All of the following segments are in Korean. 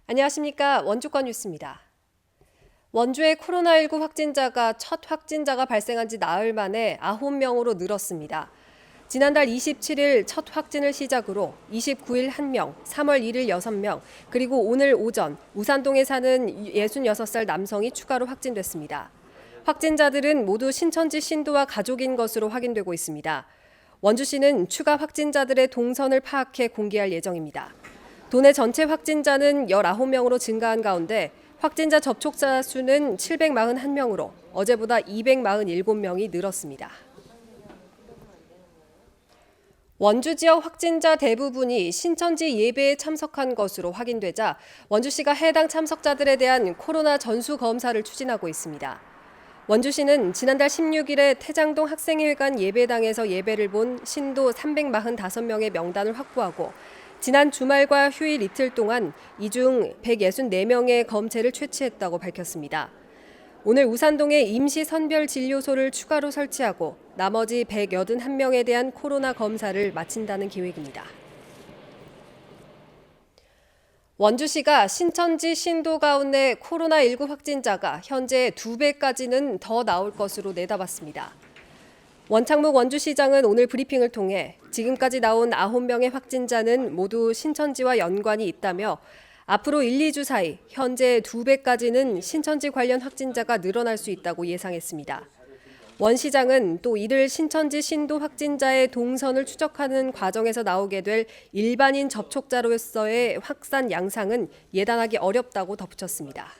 안녕하십니까. 원주권 뉴스입니다. 원주의 코로나19 확진자가 첫 확진자가 발생한 지 나흘 만에 9명으로 늘었습니다. 지난달 27일 첫 확진을 시작으로 29일 1명, 3월 1일 6명, 그리고 오늘 오전 우산동에 사는 66살 남성이 추가로 확진됐습니다. 확진자들은 모두 신천지 신도와 가족인 것으로 확인되고 있습니다. 원주시는 추가 확진자들의 동선을 파악해 공개할 예정입니다. 도내 전체 확진자는 19명으로 증가한 가운데 확진자 접촉자 수는 741명으로 어제보다 247명이 늘었습니다. 원주 지역 확진자 대부분이 신천지 예배에 참석한 것으로 확인되자 원주시가 해당 참석자들에 대한 코로나 전수 검사를 추진하고 있습니다. 원주시는 지난달 16일에 태장동 학생회관 예배당에서 예배를 본 신도 345명의 명단을 확보하고 지난 주말과 휴일 이틀 동안 이 중 164명의 검체를 채취했다고 밝혔습니다. 오늘 우산동에 임시 선별 진료소를 추가로 설치하고 나머지 181명에 대한 코로나 검사를 마친다는 계획입니다. 원주시가 신천지 신도 가운데 코로나19 확진자가 현재 2배까지는 더 나올 것으로 내다봤습니다. 원창묵 원주시장은 오늘 브리핑을 통해 지금까지 나온 9명의 확진자는 모두 신천지와 연관이 있다며 앞으로 1, 2주 사이 현재 2배까지는 신천지 관련 확진자가 늘어날 수 있다고 예상했습니다. 원 시장은 또 이를 신천지 신도 확진자의 동선을 추적하는 과정에서 나오게 될 일반인 접촉자로서의 확산 양상은 예단하기 어렵다고 덧붙였습니다.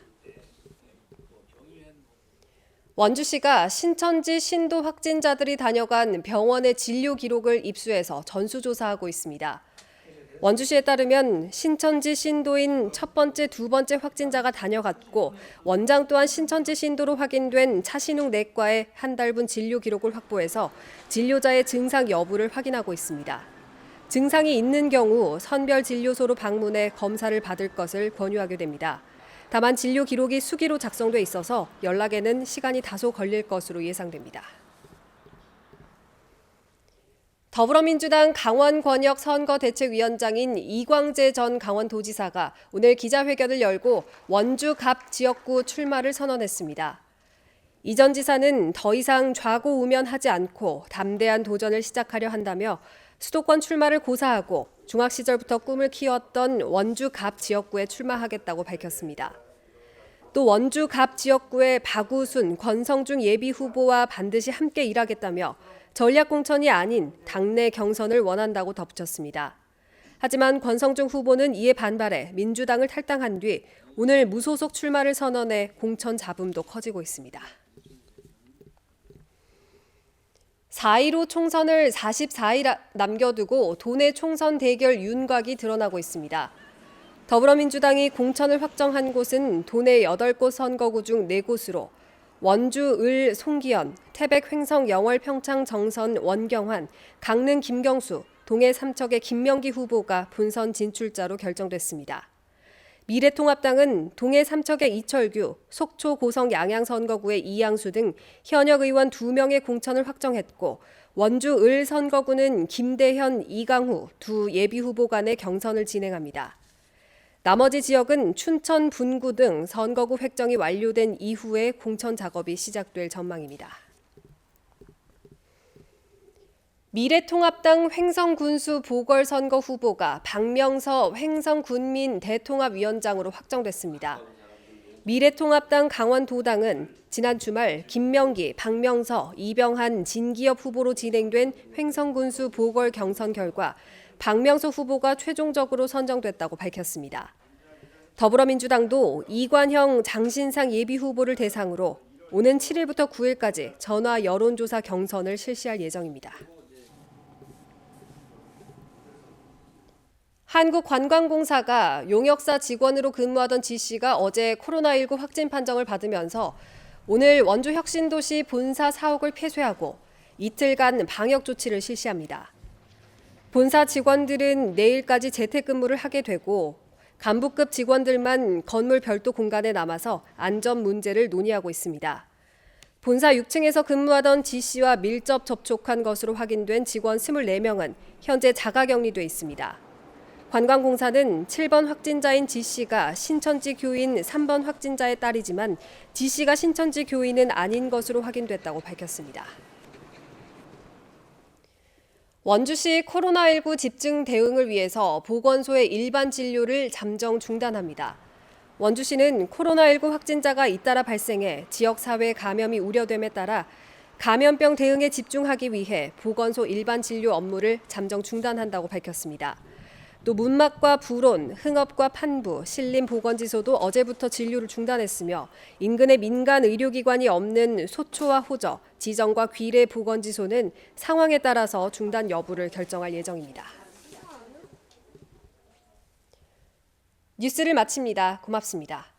원주시가 신천지 신도 확진자들이 다녀간 병원의 진료 기록을 입수해서 전수조사하고 있습니다. 원주시에 따르면 신천지 신도인 첫 번째, 두 번째 확진자가 다녀갔고 원장 또한 신천지 신도로 확인된 차신욱 내과의 한 달분 진료 기록을 확보해서 진료자의 증상 여부를 확인하고 있습니다. 증상이 있는 경우 선별 진료소로 방문해 검사를 받을 것을 권유하게 됩니다. 다만 진료 기록이 수기로 작성돼 있어서 연락에는 시간이 다소 걸릴 것으로 예상됩니다. 더불어민주당 강원권역 선거대책위원장인 이광재 전 강원도지사가 오늘 기자회견을 열고 원주 갑 지역구 출마를 선언했습니다. 이 전 지사는 더 이상 좌고우면하지 않고 담대한 도전을 시작하려 한다며 수도권 출마를 고사하고 중학 시절부터 꿈을 키웠던 원주 갑 지역구에 출마하겠다고 밝혔습니다. 또 원주 갑 지역구의 박우순, 권성중 예비 후보와 반드시 함께 일하겠다며 전략 공천이 아닌 당내 경선을 원한다고 덧붙였습니다. 하지만 권성중 후보는 이에 반발해 민주당을 탈당한 뒤 오늘 무소속 출마를 선언해 공천 잡음도 커지고 있습니다. 4.15 총선을 44일 남겨두고 도내 총선 대결 윤곽이 드러나고 있습니다. 더불어민주당이 공천을 확정한 곳은 도내 8곳 선거구 중 4곳으로 원주 을 송기현, 태백 횡성 영월 평창 정선 원경환, 강릉 김경수, 동해 삼척의 김명기 후보가 본선 진출자로 결정됐습니다. 미래통합당은 동해 삼척의 이철규, 속초 고성 양양 선거구의 이양수 등 현역 의원 2명의 공천을 확정했고 원주 을 선거구는 김대현, 이강후 두 예비후보 간의 경선을 진행합니다. 나머지 지역은 춘천, 분구 등 선거구 획정이 완료된 이후에 공천 작업이 시작될 전망입니다. 미래통합당 횡성군수 보궐선거 후보가 박명서 횡성군민 대통합위원장으로 확정됐습니다. 미래통합당 강원도당은 지난 주말 김명기, 박명서, 이병한, 진기엽 후보로 진행된 횡성군수 보궐 경선 결과 박명서 후보가 최종적으로 선정됐다고 밝혔습니다. 더불어민주당도 이관형, 장신상 예비후보를 대상으로 오는 7일부터 9일까지 전화 여론조사 경선을 실시할 예정입니다. 한국관광공사가 용역사 직원으로 근무하던 지 씨가 어제 코로나19 확진 판정을 받으면서 오늘 원주 혁신도시 본사 사옥을 폐쇄하고 이틀간 방역 조치를 실시합니다. 본사 직원들은 내일까지 재택근무를 하게 되고 간부급 직원들만 건물 별도 공간에 남아서 안전 문제를 논의하고 있습니다. 본사 6층에서 근무하던 지 씨와 밀접 접촉한 것으로 확인된 직원 24명은 현재 자가격리돼 있습니다. 관광공사는 7번 확진자인 지 씨가 신천지 교인 3번 확진자의 딸이지만 지 씨가 신천지 교인은 아닌 것으로 확인됐다고 밝혔습니다. 원주시 코로나19 집중 대응을 위해서 보건소의 일반 진료를 잠정 중단합니다. 원주시는 코로나19 확진자가 잇따라 발생해 지역사회 감염이 우려됨에 따라 감염병 대응에 집중하기 위해 보건소 일반 진료 업무를 잠정 중단한다고 밝혔습니다. 또 문막과 불온, 흥업과 판부, 신림보건지소도 어제부터 진료를 중단했으며 인근에 민간 의료기관이 없는 소초와 호저, 지정과 귀래 보건지소는 상황에 따라서 중단 여부를 결정할 예정입니다. 뉴스를 마칩니다. 고맙습니다.